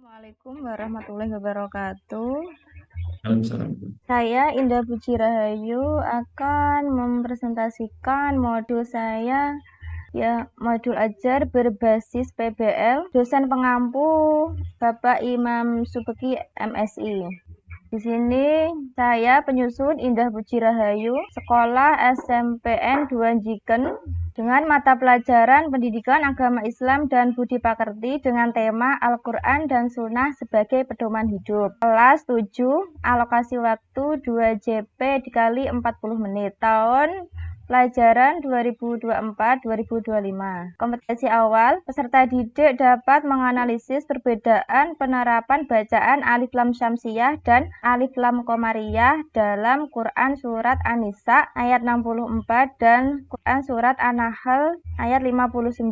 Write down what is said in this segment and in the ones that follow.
Assalamualaikum warahmatullahi wabarakatuh. Waalaikumsalam. Saya Indah Puji Rahayu akan mempresentasikan modul saya, modul ajar berbasis PBL, dosen pengampu Bapak Imam Subeki MSI. Di sini saya penyusun Indah Puji Rahayu, sekolah SMPN 2 Jiken, dengan mata pelajaran Pendidikan Agama Islam dan Budi Pakerti dengan tema Al-Quran dan Sunnah sebagai pedoman hidup. Kelas 7, alokasi waktu 2 JP dikali 40 menit. Tahun pelajaran 2024-2025. Kompetensi awal, peserta didik dapat menganalisis perbedaan penerapan bacaan alif lam syamsiyah dan alif lam qamariyah dalam Quran Surat An-Nisa ayat 64 dan Quran Surat An-Nahl ayat 59.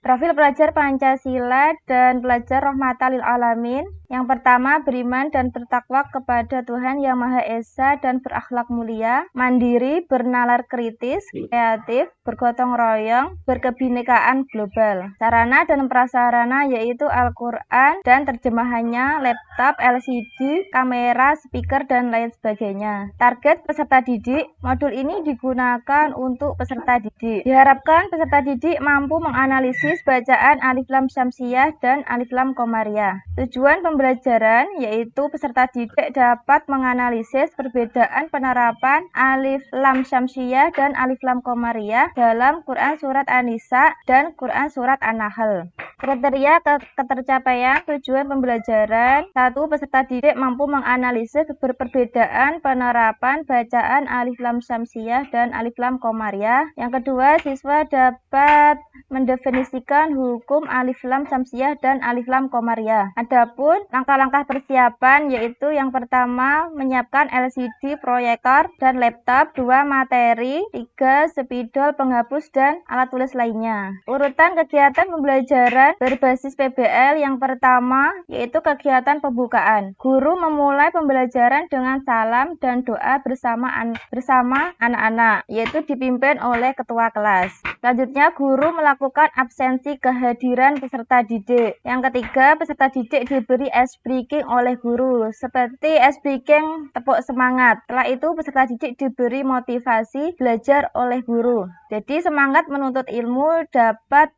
Profil pelajar Pancasila dan pelajar Rahmatan lil Alamin. Yang pertama, beriman dan bertakwa kepada Tuhan Yang Maha Esa dan berakhlak mulia, mandiri, bernalar kritis, kreatif, bergotong royong, berkebinekaan global. Sarana dan prasarana yaitu Al-Quran dan terjemahannya, laptop, LCD, kamera, speaker, dan lain sebagainya. Target peserta didik, modul ini digunakan untuk peserta didik. Diharapkan peserta didik mampu menganalisis bacaan alif lam syamsiyah dan alif lam qamariyah. Tujuan pembelajaran yaitu peserta didik dapat menganalisis perbedaan penerapan alif lam syamsiyah dan alif lam qamariyah dalam Quran Surat An-Nisa dan Quran Surat An-Nahl. Kriteria ketercapaian tujuan pembelajaran: 1. Peserta didik mampu menganalisis perbedaan penerapan bacaan alif lam syamsiyah dan alif lam qamariyah. Yang kedua, siswa dapat mendefinisikan hukum alif lam syamsiyah dan alif lam qamariyah. Adapun langkah-langkah persiapan yaitu yang pertama, menyiapkan LCD, proyektor, dan laptop. 2. Materi. 3. Spidol, penghapus, dan alat tulis lainnya. Urutan kegiatan pembelajaran berbasis PBL yang pertama yaitu kegiatan pembukaan. Guru memulai pembelajaran dengan salam dan doa bersama anak-anak, yaitu dipimpin oleh ketua kelas. Selanjutnya, guru melakukan absensi kehadiran peserta didik. Yang ketiga, peserta didik diberi ice breaking oleh guru, seperti ice breaking tepuk semangat. Setelah itu, peserta didik diberi motivasi belajar oleh guru. Jadi, semangat menuntut ilmu dapat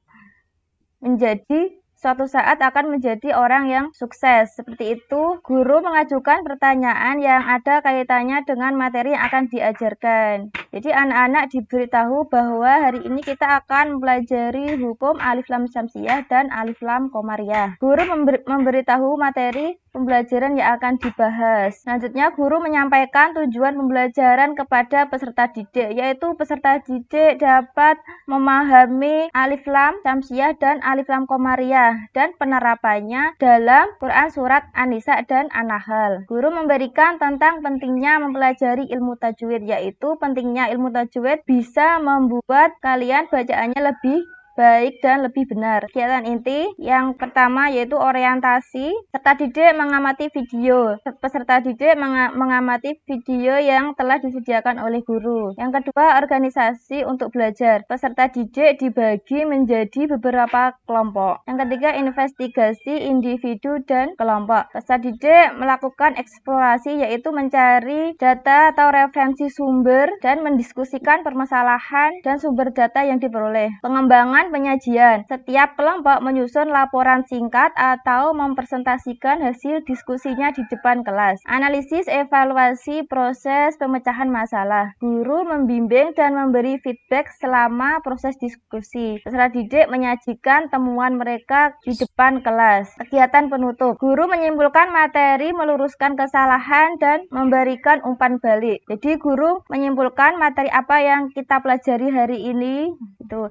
menjadi suatu saat akan menjadi orang yang sukses. Seperti itu, guru mengajukan pertanyaan yang ada kaitannya dengan materi yang akan diajarkan. Jadi anak-anak diberitahu bahwa hari ini kita akan mempelajari hukum alif lam syamsiyah dan alif lam qamariyah. Guru memberitahu materi pembelajaran yang akan dibahas. Selanjutnya, guru menyampaikan tujuan pembelajaran kepada peserta didik, yaitu peserta didik dapat memahami alif lam syamsiyah dan alif lam qamariyah dan penerapannya dalam Quran Surat An-Nisa dan An-Nahl. Guru memberikan tentang pentingnya mempelajari ilmu tajwid, yaitu pentingnya ilmu tajwid bisa membuat kalian bacaannya lebih baik dan lebih benar. Kegiatan inti yang pertama yaitu orientasi. Peserta didik mengamati video. Peserta didik mengamati video yang telah disediakan oleh guru. Yang kedua, organisasi untuk belajar. Peserta didik dibagi menjadi beberapa kelompok. Yang ketiga, investigasi individu dan kelompok. Peserta didik melakukan eksplorasi, yaitu mencari data atau referensi sumber dan mendiskusikan permasalahan dan sumber data yang diperoleh. Pengembangan penyajian. Setiap kelompok menyusun laporan singkat atau mempresentasikan hasil diskusinya di depan kelas. Analisis evaluasi proses pemecahan masalah. Guru membimbing dan memberi feedback selama proses diskusi. Peserta didik menyajikan temuan mereka di depan kelas. Kegiatan penutup. Guru menyimpulkan materi, meluruskan kesalahan, dan memberikan umpan balik. Jadi guru menyimpulkan materi apa yang kita pelajari hari ini.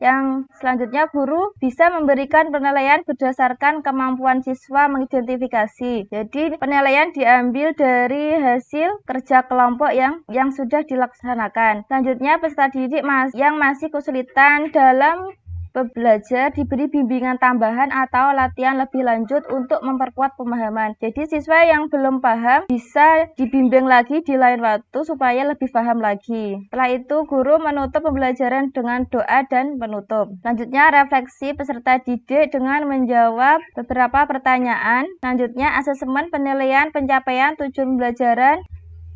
Yang selanjutnya, guru bisa memberikan penilaian berdasarkan kemampuan siswa mengidentifikasi. Jadi penilaian diambil dari hasil kerja kelompok yang sudah dilaksanakan. Selanjutnya, peserta didik yang masih kesulitan dalam pembelajar diberi bimbingan tambahan atau latihan lebih lanjut untuk memperkuat pemahaman. Jadi siswa yang belum paham bisa dibimbing lagi di lain waktu supaya lebih paham lagi. Setelah itu guru menutup pembelajaran dengan doa dan penutup. Selanjutnya refleksi peserta didik dengan menjawab beberapa pertanyaan. Selanjutnya asesmen penilaian pencapaian tujuan pembelajaran.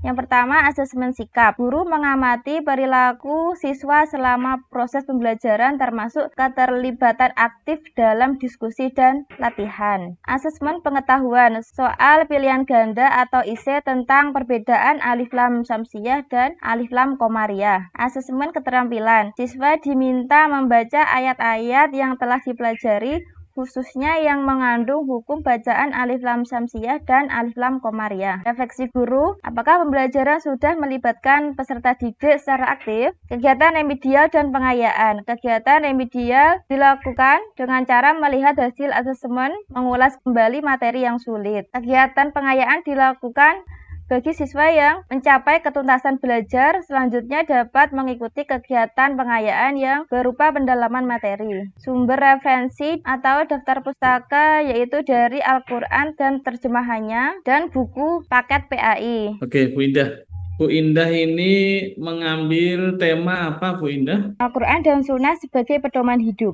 Yang pertama, asesmen sikap. Guru mengamati perilaku siswa selama proses pembelajaran termasuk keterlibatan aktif dalam diskusi dan latihan. Asesmen pengetahuan. Soal pilihan ganda atau IC tentang perbedaan alif lam syamsiyah dan alif lam komariah. Asesmen keterampilan. Siswa diminta membaca ayat-ayat yang telah dipelajari khususnya yang mengandung hukum bacaan alif lam syamsiyah dan alif lam komariah. Refleksi guru, apakah pembelajaran sudah melibatkan peserta didik secara aktif? Kegiatan remedial dan pengayaan. Kegiatan remedial dilakukan dengan cara melihat hasil asesmen, mengulas kembali materi yang sulit. Kegiatan pengayaan dilakukan bagi siswa yang mencapai ketuntasan belajar, selanjutnya dapat mengikuti kegiatan pengayaan yang berupa pendalaman materi. Sumber referensi atau daftar pustaka yaitu dari Al-Quran dan terjemahannya dan buku paket PAI. Oke, Bu Indah. Bu Indah ini mengambil tema apa, Bu Indah? Al-Quran dan Sunnah sebagai pedoman hidup.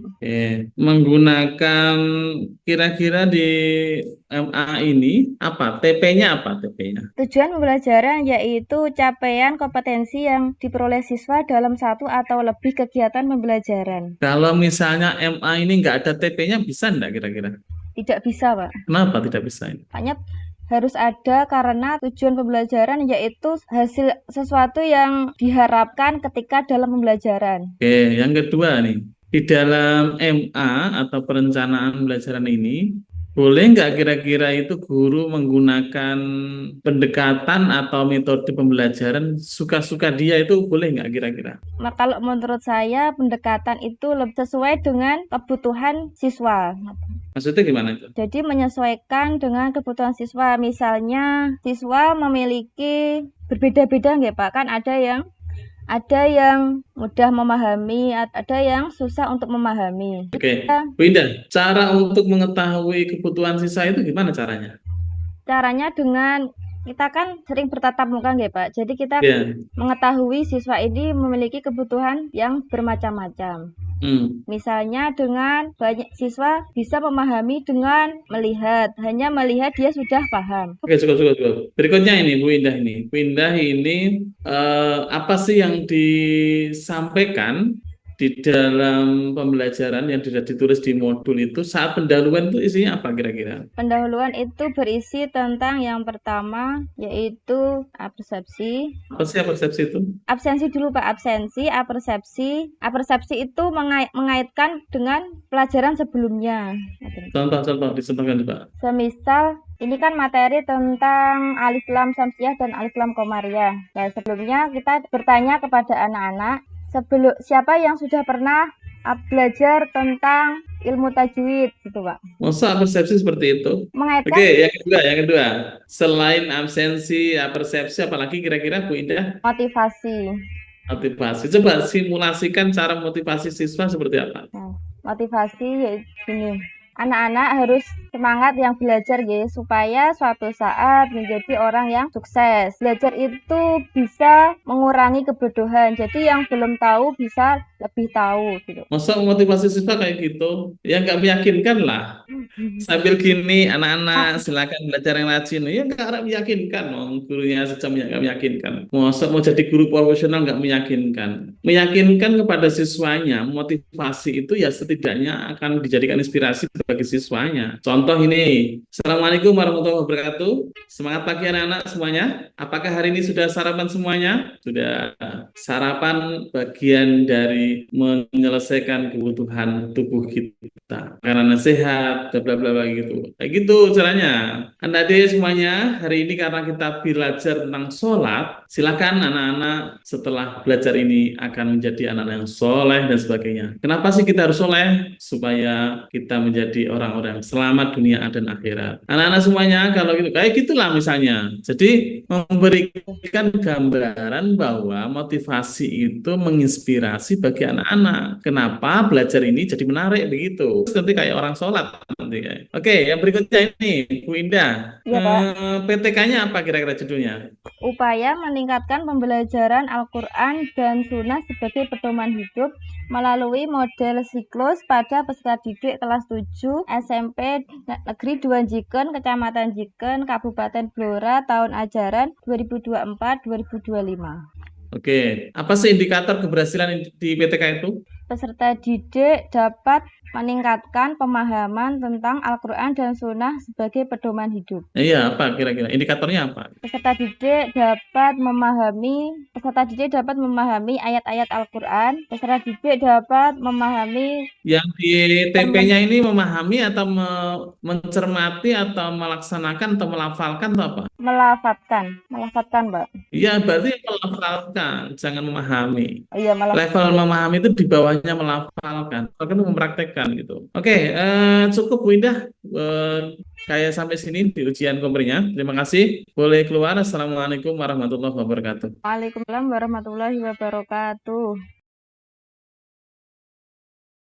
Menggunakan kira-kira di MA ini apa? TP-nya apa TP-nya? Tujuan pembelajaran yaitu capaian kompetensi yang diperoleh siswa dalam satu atau lebih kegiatan pembelajaran. Kalau misalnya MA ini nggak ada TP-nya, bisa nggak kira-kira? Tidak bisa, Pak. Kenapa tidak bisa ini? Makanya harus ada karena tujuan pembelajaran yaitu hasil sesuatu yang diharapkan ketika dalam pembelajaran. Oke, yang kedua nih, di dalam MA atau perencanaan pembelajaran ini, boleh nggak kira-kira itu guru menggunakan pendekatan atau metode pembelajaran suka-suka dia itu boleh nggak kira-kira? Kalau menurut saya pendekatan itu lebih sesuai dengan kebutuhan siswa. Maksudnya gimana itu? Jadi menyesuaikan dengan kebutuhan siswa. Misalnya siswa memiliki berbeda-beda nggak Pak? Kan ada yang mudah memahami, ada yang susah untuk memahami. Oke, Bu Indah, cara untuk mengetahui kebutuhan siswa itu gimana caranya? Caranya dengan kita kan sering bertatap muka nggak Pak? Jadi kita mengetahui siswa ini memiliki kebutuhan yang bermacam-macam. Misalnya dengan banyak siswa bisa memahami dengan melihat, hanya melihat dia sudah paham. Oke, cukup. Berikutnya ini Bu Indah ini. Bu Indah ini apa sih yang disampaikan di dalam pembelajaran yang sudah ditulis di modul itu saat pendahuluan itu isinya apa kira-kira? Pendahuluan itu berisi tentang yang pertama yaitu apersepsi. Apa sih apersepsi itu? Absensi dulu Pak, absensi, apersepsi. Apersepsi itu mengaitkan dengan pelajaran sebelumnya. Contoh dicontohkan Pak. Semisal ini kan materi tentang alif lam syamsiyah dan alif lam komariah. Nah, sebelumnya kita bertanya kepada anak-anak siapa yang sudah pernah belajar tentang ilmu tajwid gitu Pak. Masa persepsi seperti itu? Mengaitkan. Oke, yang kedua. Selain absensi, persepsi, apalagi kira-kira Bu Indah? Motivasi. Coba simulasikan cara motivasi siswa seperti apa? Nah, motivasi yaitu gini. Anak-anak harus semangat yang belajar ya, supaya suatu saat menjadi orang yang sukses. Belajar itu bisa mengurangi kebodohan. Jadi yang belum tahu bisa lebih tahu gitu. Masa motivasi siswa kayak gitu? Ya nggak meyakinkan lah. Sambil gini anak-anak silakan belajar yang rajin. Ya nggak meyakinkan. Gurunya saja nggak meyakinkan. Masa mau jadi guru profesional nggak meyakinkan. Meyakinkan kepada siswanya, motivasi itu ya setidaknya akan dijadikan inspirasi bagi siswanya. Contoh ini, Assalamualaikum warahmatullahi wabarakatuh. Semangat pagi anak-anak semuanya. Apakah hari ini sudah sarapan semuanya? Sudah. Sarapan bagian dari menyelesaikan kebutuhan tubuh kita. Karena sehat, bla bla bla gitu. Kayak gitu caranya. Adik-adik semuanya, hari ini karena kita belajar tentang sholat, silakan anak-anak setelah belajar ini akan menjadi anak-anak yang soleh dan sebagainya. Kenapa sih kita harus soleh? Supaya kita menjadi orang-orang selamat utama dunia dan akhirat. Anak-anak semuanya kalau gitu kayak gitulah misalnya. Jadi memberikan gambaran bahwa motivasi itu menginspirasi bagi anak-anak. Kenapa belajar ini jadi menarik begitu? Terus nanti kayak orang sholat nanti kayak. Oke, yang berikutnya ini Bu Indah. Iya, Pak. PTK-nya apa kira-kira judulnya? Upaya meningkatkan pembelajaran Al-Quran dan Sunnah sebagai pedoman hidup melalui model siklus pada peserta didik kelas 7 SMP Negeri 2 Jiken, Kecamatan Jiken, Kabupaten Blora, tahun ajaran 2024-2025. Oke, apa sih indikator keberhasilan di PTK itu? Peserta didik dapat meningkatkan pemahaman tentang Al-Quran dan Sunnah sebagai pedoman hidup. Iya, apa kira-kira? Indikatornya apa? Peserta didik dapat memahami ayat-ayat Al-Quran. Peserta didik dapat memahami Yang di TP-nya ini memahami atau mencermati atau melaksanakan atau melafalkan atau apa? melafatkan, Mbak. Iya, berarti melafalkan, jangan memahami. Oh iya, Level memahami itu di bawahnya melafalkan, bahkan mempraktekkan gitu. Oke, cukup Bu Indah. Kayak sampai sini di ujian komprinya. Terima kasih. Boleh keluar. Assalamualaikum warahmatullahi wabarakatuh. Waalaikumsalam warahmatullahi wabarakatuh.